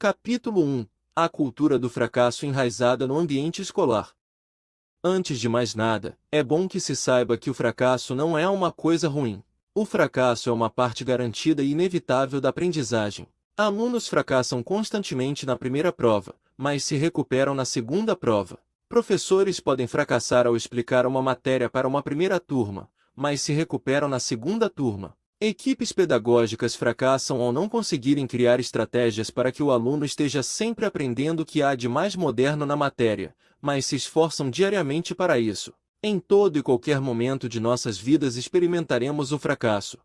Capítulo 1. A cultura do fracasso enraizada no ambiente escolar. Antes de mais nada, é bom que se saiba que o fracasso não é uma coisa ruim. O fracasso é uma parte garantida e inevitável da aprendizagem. Alunos fracassam constantemente na primeira prova, mas se recuperam na segunda prova. Professores podem fracassar ao explicar uma matéria para uma primeira turma, mas se recuperam na segunda turma. Equipes pedagógicas fracassam ao não conseguirem criar estratégias para que o aluno esteja sempre aprendendo o que há de mais moderno na matéria, mas se esforçam diariamente para isso. Em todo e qualquer momento de nossas vidas experimentaremos o fracasso.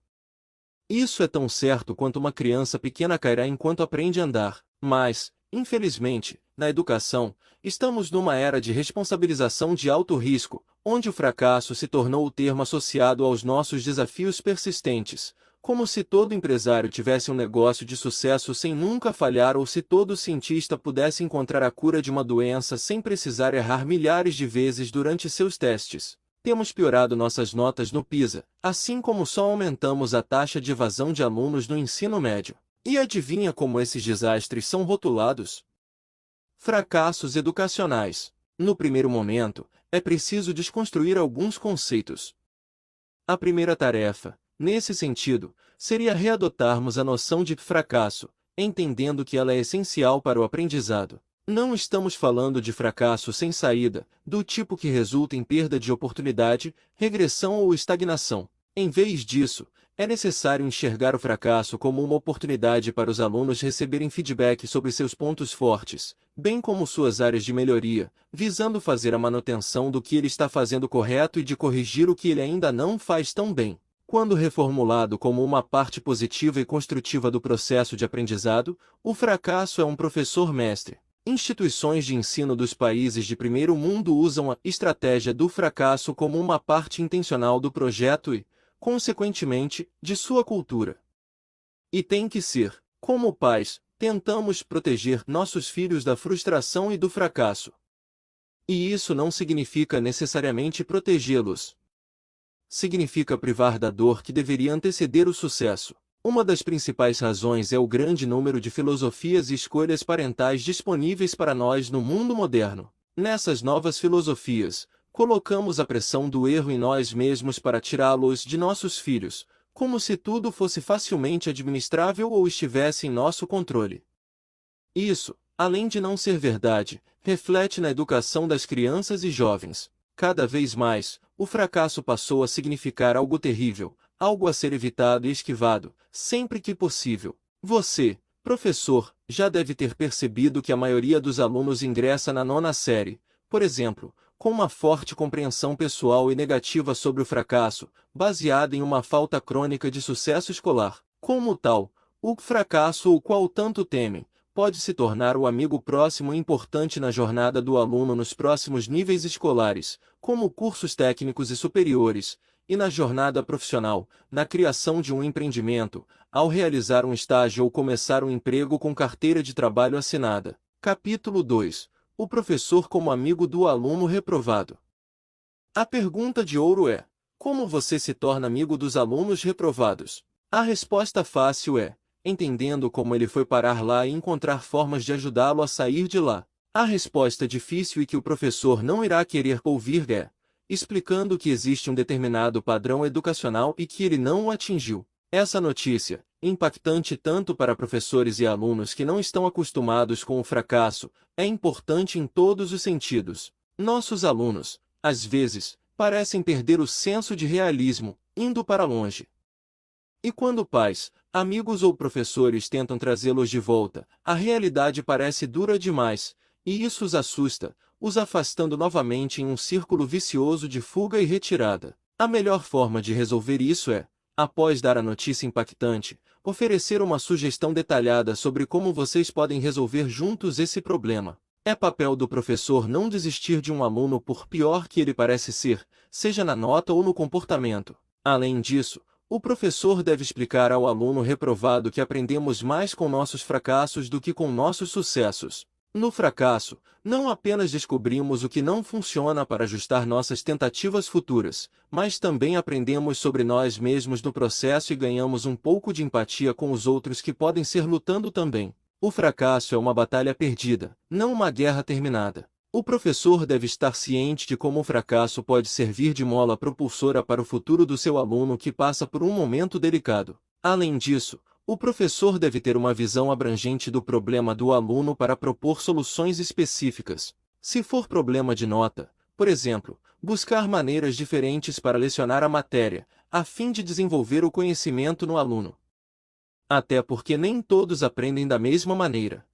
Isso é tão certo quanto uma criança pequena cairá enquanto aprende a andar, mas, infelizmente, na educação, estamos numa era de responsabilização de alto risco, onde o fracasso se tornou o termo associado aos nossos desafios persistentes, como se todo empresário tivesse um negócio de sucesso sem nunca falhar ou se todo cientista pudesse encontrar a cura de uma doença sem precisar errar milhares de vezes durante seus testes. Temos piorado nossas notas no PISA, assim como só aumentamos a taxa de evasão de alunos no ensino médio. E adivinha como esses desastres são rotulados? Fracassos educacionais. No primeiro momento, é preciso desconstruir alguns conceitos. A primeira tarefa, nesse sentido, seria readotarmos a noção de fracasso, entendendo que ela é essencial para o aprendizado. Não estamos falando de fracasso sem saída, do tipo que resulta em perda de oportunidade, regressão ou estagnação. Em vez disso, é necessário enxergar o fracasso como uma oportunidade para os alunos receberem feedback sobre seus pontos fortes, bem como suas áreas de melhoria, visando fazer a manutenção do que ele está fazendo correto e de corrigir o que ele ainda não faz tão bem. Quando reformulado como uma parte positiva e construtiva do processo de aprendizado, o fracasso é um professor mestre. Instituições de ensino dos países de primeiro mundo usam a estratégia do fracasso como uma parte intencional do projeto e, consequentemente, de sua cultura. E tem que ser. Como pais, tentamos proteger nossos filhos da frustração e do fracasso. E isso não significa necessariamente protegê-los. Significa privar da dor que deveria anteceder o sucesso. Uma das principais razões é o grande número de filosofias e escolhas parentais disponíveis para nós no mundo moderno. Nessas novas filosofias, colocamos a pressão do erro em nós mesmos para tirá-los de nossos filhos, como se tudo fosse facilmente administrável ou estivesse em nosso controle. Isso, além de não ser verdade, reflete na educação das crianças e jovens. Cada vez mais, o fracasso passou a significar algo terrível, algo a ser evitado e esquivado, sempre que possível. Você, professor, já deve ter percebido que a maioria dos alunos ingressa na 9ª série, por exemplo, com uma forte compreensão pessoal e negativa sobre o fracasso, baseada em uma falta crônica de sucesso escolar. Como tal, o fracasso o qual tanto temem, pode se tornar o amigo próximo e importante na jornada do aluno nos próximos níveis escolares, como cursos técnicos e superiores, e na jornada profissional, na criação de um empreendimento, ao realizar um estágio ou começar um emprego com carteira de trabalho assinada. Capítulo 2. O professor como amigo do aluno reprovado. A pergunta de ouro é: como você se torna amigo dos alunos reprovados? A resposta fácil é: entendendo como ele foi parar lá e encontrar formas de ajudá-lo a sair de lá. A resposta difícil e que o professor não irá querer ouvir é: explicando que existe um determinado padrão educacional e que ele não o atingiu. Essa notícia, impactante tanto para professores e alunos que não estão acostumados com o fracasso, é importante em todos os sentidos. Nossos alunos, às vezes, parecem perder o senso de realismo, indo para longe. E quando pais, amigos ou professores tentam trazê-los de volta, a realidade parece dura demais, e isso os assusta, os afastando novamente em um círculo vicioso de fuga e retirada. A melhor forma de resolver isso é, após dar a notícia impactante, oferecer uma sugestão detalhada sobre como vocês podem resolver juntos esse problema. É papel do professor não desistir de um aluno por pior que ele parece ser, seja na nota ou no comportamento. Além disso, o professor deve explicar ao aluno reprovado que aprendemos mais com nossos fracassos do que com nossos sucessos. No fracasso, não apenas descobrimos o que não funciona para ajustar nossas tentativas futuras, mas também aprendemos sobre nós mesmos no processo e ganhamos um pouco de empatia com os outros que podem ser lutando também. O fracasso é uma batalha perdida, não uma guerra terminada. O professor deve estar ciente de como o fracasso pode servir de mola propulsora para o futuro do seu aluno que passa por um momento delicado. Além disso, o professor deve ter uma visão abrangente do problema do aluno para propor soluções específicas. Se for problema de nota, por exemplo, buscar maneiras diferentes para lecionar a matéria, a fim de desenvolver o conhecimento no aluno. Até porque nem todos aprendem da mesma maneira.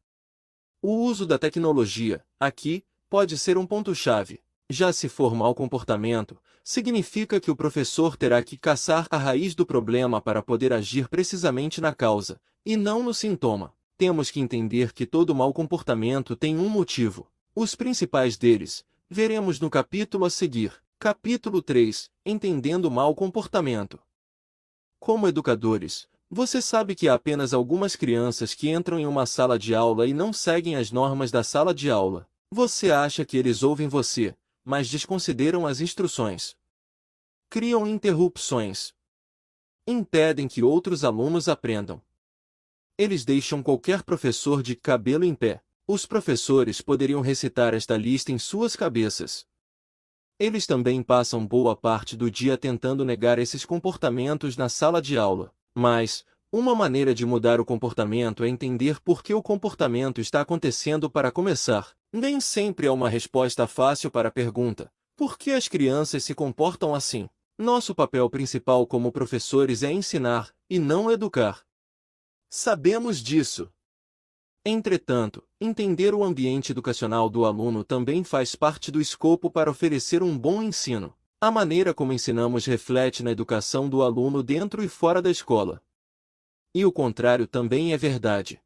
O uso da tecnologia, aqui, pode ser um ponto-chave. Já se for mau comportamento, significa que o professor terá que caçar a raiz do problema para poder agir precisamente na causa, e não no sintoma. Temos que entender que todo mau comportamento tem um motivo. Os principais deles, veremos no capítulo a seguir. Capítulo 3. Entendendo o mau comportamento. Como educadores, você sabe que há apenas algumas crianças que entram em uma sala de aula e não seguem as normas da sala de aula. Você acha que eles ouvem você, mas desconsideram as instruções. Criam interrupções. Impedem que outros alunos aprendam. Eles deixam qualquer professor de cabelo em pé. Os professores poderiam recitar esta lista em suas cabeças. Eles também passam boa parte do dia tentando negar esses comportamentos na sala de aula. Mas, uma maneira de mudar o comportamento é entender por que o comportamento está acontecendo para começar. Nem sempre há uma resposta fácil para a pergunta: por que as crianças se comportam assim? Nosso papel principal como professores é ensinar, e não educar. Sabemos disso. Entretanto, entender o ambiente educacional do aluno também faz parte do escopo para oferecer um bom ensino. A maneira como ensinamos reflete na educação do aluno dentro e fora da escola. E o contrário também é verdade.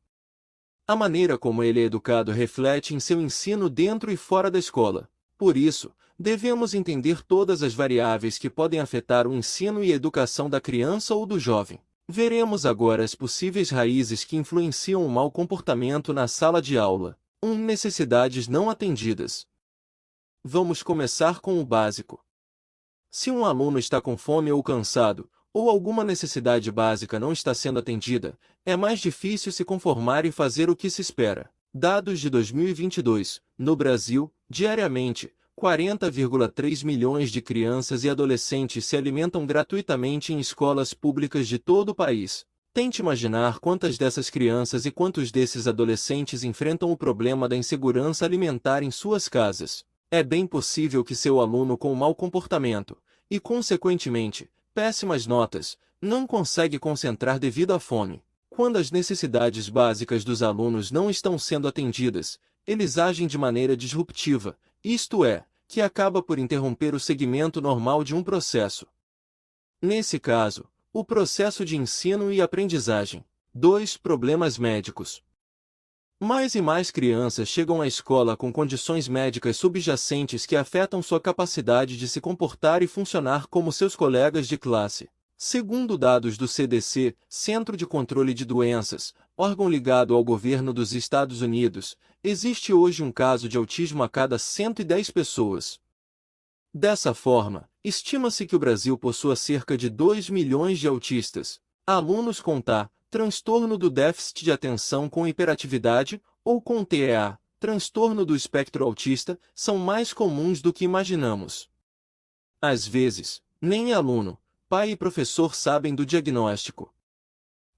A maneira como ele é educado reflete em seu ensino dentro e fora da escola. Por isso, devemos entender todas as variáveis que podem afetar o ensino e a educação da criança ou do jovem. Veremos agora as possíveis raízes que influenciam o mau comportamento na sala de aula. 1. Necessidades não atendidas. Vamos começar com o básico. Se um aluno está com fome ou cansado, ou alguma necessidade básica não está sendo atendida, é mais difícil se conformar e fazer o que se espera. Dados de 2022, no Brasil, diariamente, 40,3 milhões de crianças e adolescentes se alimentam gratuitamente em escolas públicas de todo o país. Tente imaginar quantas dessas crianças e quantos desses adolescentes enfrentam o problema da insegurança alimentar em suas casas. É bem possível que seu aluno com mau comportamento, e consequentemente, péssimas notas, não consegue concentrar devido à fome. Quando as necessidades básicas dos alunos não estão sendo atendidas, eles agem de maneira disruptiva, isto é, que acaba por interromper o segmento normal de um processo. Nesse caso, o processo de ensino e aprendizagem. 2. Problemas médicos. Mais e mais crianças chegam à escola com condições médicas subjacentes que afetam sua capacidade de se comportar e funcionar como seus colegas de classe. Segundo dados do CDC, Centro de Controle de Doenças, órgão ligado ao governo dos Estados Unidos, existe hoje um caso de autismo a cada 110 pessoas. Dessa forma, estima-se que o Brasil possua cerca de 2 milhões de autistas. Alunos com TAA, transtorno do déficit de atenção com hiperatividade, ou com TEA, transtorno do espectro autista, são mais comuns do que imaginamos. Às vezes, nem aluno, pai e professor sabem do diagnóstico.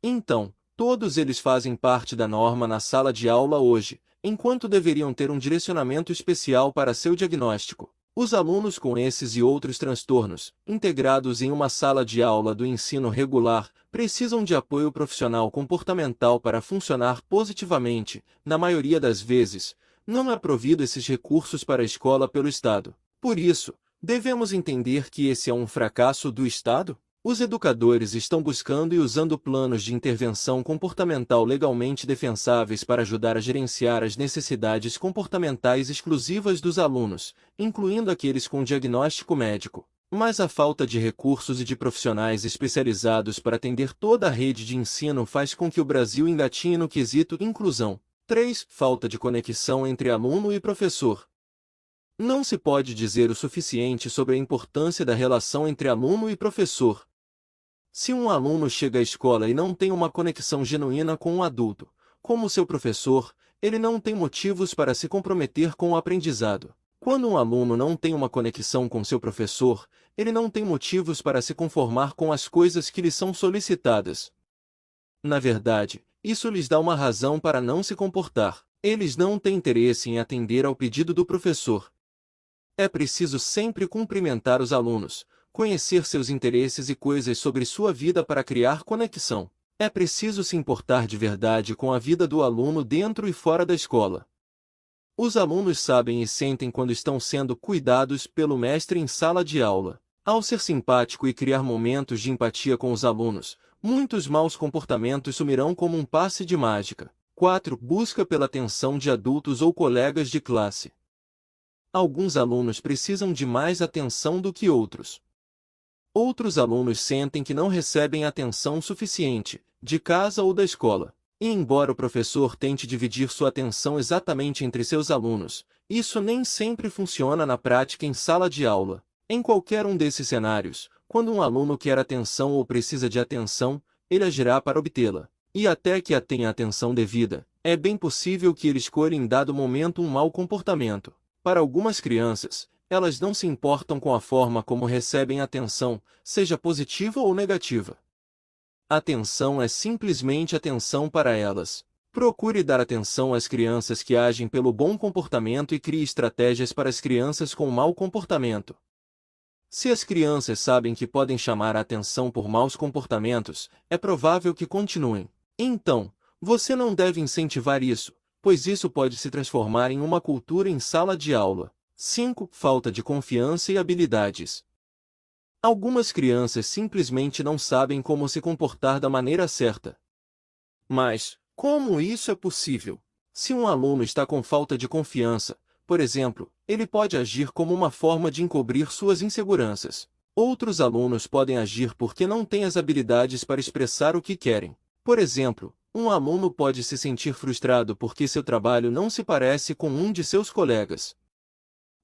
Então, todos eles fazem parte da norma na sala de aula hoje, enquanto deveriam ter um direcionamento especial para seu diagnóstico. Os alunos com esses e outros transtornos, integrados em uma sala de aula do ensino regular, precisam de apoio profissional comportamental para funcionar positivamente. Na maioria das vezes, não é provido esses recursos para a escola pelo Estado. Por isso, devemos entender que esse é um fracasso do Estado? Os educadores estão buscando e usando planos de intervenção comportamental legalmente defensáveis para ajudar a gerenciar as necessidades comportamentais exclusivas dos alunos, incluindo aqueles com diagnóstico médico. Mas a falta de recursos e de profissionais especializados para atender toda a rede de ensino faz com que o Brasil engatinhe no quesito inclusão. 3. Falta de conexão entre aluno e professor. Não se pode dizer o suficiente sobre a importância da relação entre aluno e professor. Se um aluno chega à escola e não tem uma conexão genuína com um adulto, Como seu professor, ele não tem motivos para se comprometer com o aprendizado. Quando um aluno não tem uma conexão com seu professor, ele não tem motivos para se conformar com as coisas que lhe são solicitadas. Na verdade, isso lhes dá uma razão para não se comportar. Eles não têm interesse em atender ao pedido do professor. É preciso sempre cumprimentar os alunos, conhecer seus interesses e coisas sobre sua vida para criar conexão. É preciso se importar de verdade com a vida do aluno dentro e fora da escola. Os alunos sabem e sentem quando estão sendo cuidados pelo mestre em sala de aula. Ao ser simpático e criar momentos de empatia com os alunos, muitos maus comportamentos sumirão como um passe de mágica. 4. Busca pela atenção de adultos ou colegas de classe. Alguns alunos precisam de mais atenção do que outros. Outros alunos sentem que não recebem atenção suficiente, de casa ou da escola. E embora o professor tente dividir sua atenção exatamente entre seus alunos, isso nem sempre funciona na prática em sala de aula. Em qualquer um desses cenários, quando um aluno quer atenção ou precisa de atenção, ele agirá para obtê-la. E até que a tenha atenção devida, é bem possível que ele escolha em dado momento um mau comportamento. Para algumas crianças, elas não se importam com a forma como recebem atenção, seja positiva ou negativa. Atenção é simplesmente atenção para elas. Procure dar atenção às crianças que agem pelo bom comportamento e crie estratégias para as crianças com mau comportamento. Se as crianças sabem que podem chamar a atenção por maus comportamentos, é provável que continuem. Então, você não deve incentivar isso, pois isso pode se transformar em uma cultura em sala de aula. 5. Falta de confiança e habilidades. Algumas crianças simplesmente não sabem como se comportar da maneira certa. Mas, como isso é possível? Se um aluno está com falta de confiança, por exemplo, ele pode agir como uma forma de encobrir suas inseguranças. Outros alunos podem agir porque não têm as habilidades para expressar o que querem. Por exemplo, um aluno pode se sentir frustrado porque seu trabalho não se parece com um de seus colegas.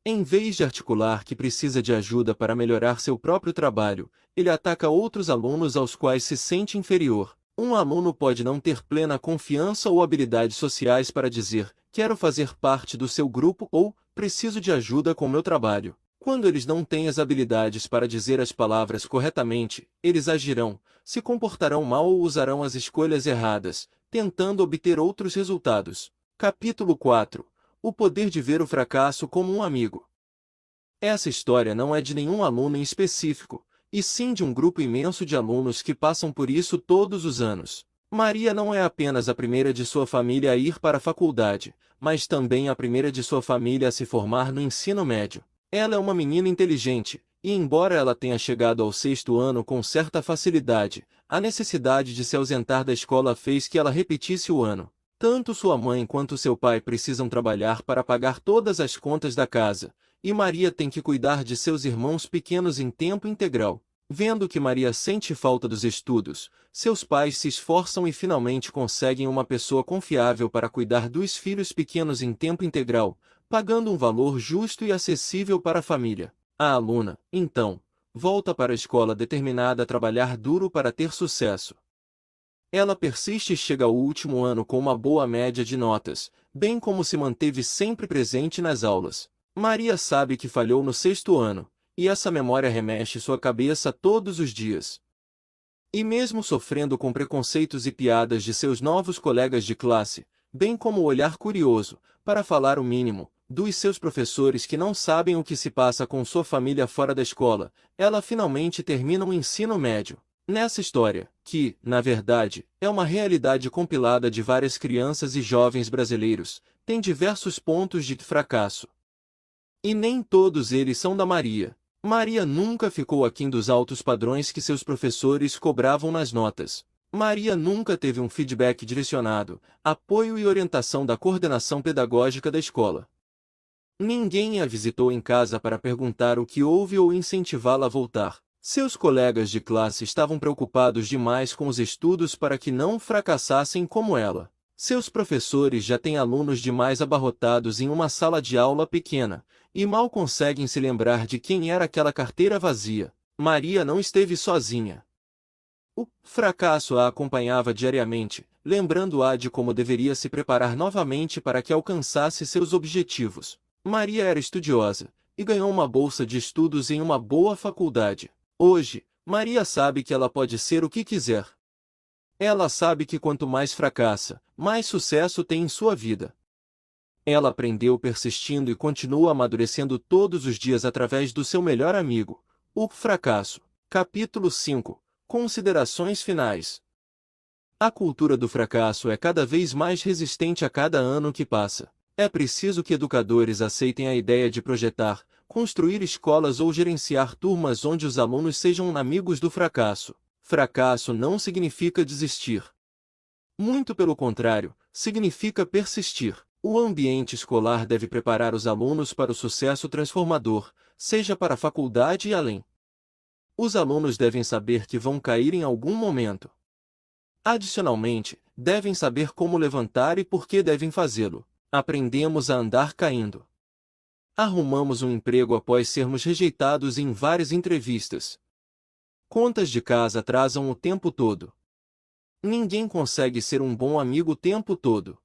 Em vez de articular que precisa de ajuda para melhorar seu próprio trabalho, ele ataca outros alunos aos quais se sente inferior. Um aluno pode não ter plena confiança ou habilidades sociais para dizer, quero fazer parte do seu grupo ou, preciso de ajuda com meu trabalho. Quando eles não têm as habilidades para dizer as palavras corretamente, eles agirão, se comportarão mal ou usarão as escolhas erradas, tentando obter outros resultados. Capítulo 4. O poder de ver o fracasso como um amigo. Essa história não é de nenhum aluno em específico, e sim de um grupo imenso de alunos que passam por isso todos os anos. Maria não é apenas a primeira de sua família a ir para a faculdade, mas também a primeira de sua família a se formar no ensino médio. Ela é uma menina inteligente, e embora ela tenha chegado ao 6º ano com certa facilidade, a necessidade de se ausentar da escola fez que ela repetisse o ano. Tanto sua mãe quanto seu pai precisam trabalhar para pagar todas as contas da casa, e Maria tem que cuidar de seus irmãos pequenos em tempo integral. Vendo que Maria sente falta dos estudos, seus pais se esforçam e finalmente conseguem uma pessoa confiável para cuidar dos filhos pequenos em tempo integral, pagando um valor justo e acessível para a família. A aluna, então, volta para a escola determinada a trabalhar duro para ter sucesso. Ela persiste e chega ao último ano com uma boa média de notas, bem como se manteve sempre presente nas aulas. Maria sabe que falhou no 6º ano, e essa memória remexe sua cabeça todos os dias. E mesmo sofrendo com preconceitos e piadas de seus novos colegas de classe, bem como o olhar curioso, para falar o mínimo, dos seus professores que não sabem o que se passa com sua família fora da escola, ela finalmente termina o ensino médio. Nessa história, que, na verdade, é uma realidade compilada de várias crianças e jovens brasileiros, tem diversos pontos de fracasso. E nem todos eles são da Maria. Maria nunca ficou aquém dos altos padrões que seus professores cobravam nas notas. Maria nunca teve um feedback direcionado, apoio e orientação da coordenação pedagógica da escola. Ninguém a visitou em casa para perguntar o que houve ou incentivá-la a voltar. Seus colegas de classe estavam preocupados demais com os estudos para que não fracassassem como ela. Seus professores já têm alunos demais abarrotados em uma sala de aula pequena, e mal conseguem se lembrar de quem era aquela carteira vazia. Maria não esteve sozinha. O fracasso a acompanhava diariamente, lembrando-a de como deveria se preparar novamente para que alcançasse seus objetivos. Maria era estudiosa e ganhou uma bolsa de estudos em uma boa faculdade. Hoje, Maria sabe que ela pode ser o que quiser. Ela sabe que quanto mais fracassa, mais sucesso tem em sua vida. Ela aprendeu persistindo e continua amadurecendo todos os dias através do seu melhor amigo, o fracasso. Capítulo 5. Considerações finais. A cultura do fracasso é cada vez mais resistente a cada ano que passa. É preciso que educadores aceitem a ideia de projetar, construir escolas ou gerenciar turmas onde os alunos sejam amigos do fracasso. Fracasso não significa desistir. Muito pelo contrário, significa persistir. O ambiente escolar deve preparar os alunos para o sucesso transformador, seja para a faculdade e além. Os alunos devem saber que vão cair em algum momento. Adicionalmente, devem saber como levantar e por que devem fazê-lo. Aprendemos a andar caindo. Arrumamos um emprego após sermos rejeitados em várias entrevistas. Contas de casa atrasam o tempo todo. Ninguém consegue ser um bom amigo o tempo todo.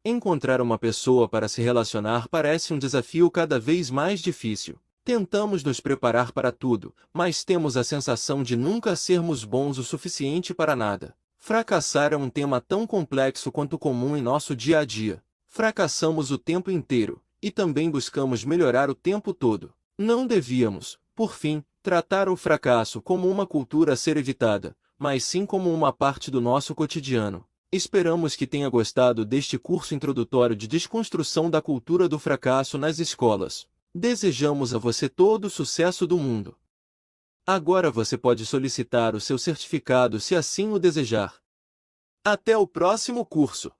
Encontrar uma pessoa para se relacionar parece um desafio cada vez mais difícil. Tentamos nos preparar para tudo, mas temos a sensação de nunca sermos bons o suficiente para nada. Fracassar é um tema tão complexo quanto comum em nosso dia a dia. Fracassamos o tempo inteiro, e também buscamos melhorar o tempo todo. Não devíamos, por fim, tratar o fracasso como uma cultura a ser evitada, mas sim como uma parte do nosso cotidiano. Esperamos que tenha gostado deste curso introdutório de desconstrução da cultura do fracasso nas escolas. Desejamos a você todo o sucesso do mundo. Agora você pode solicitar o seu certificado se assim o desejar. Até o próximo curso!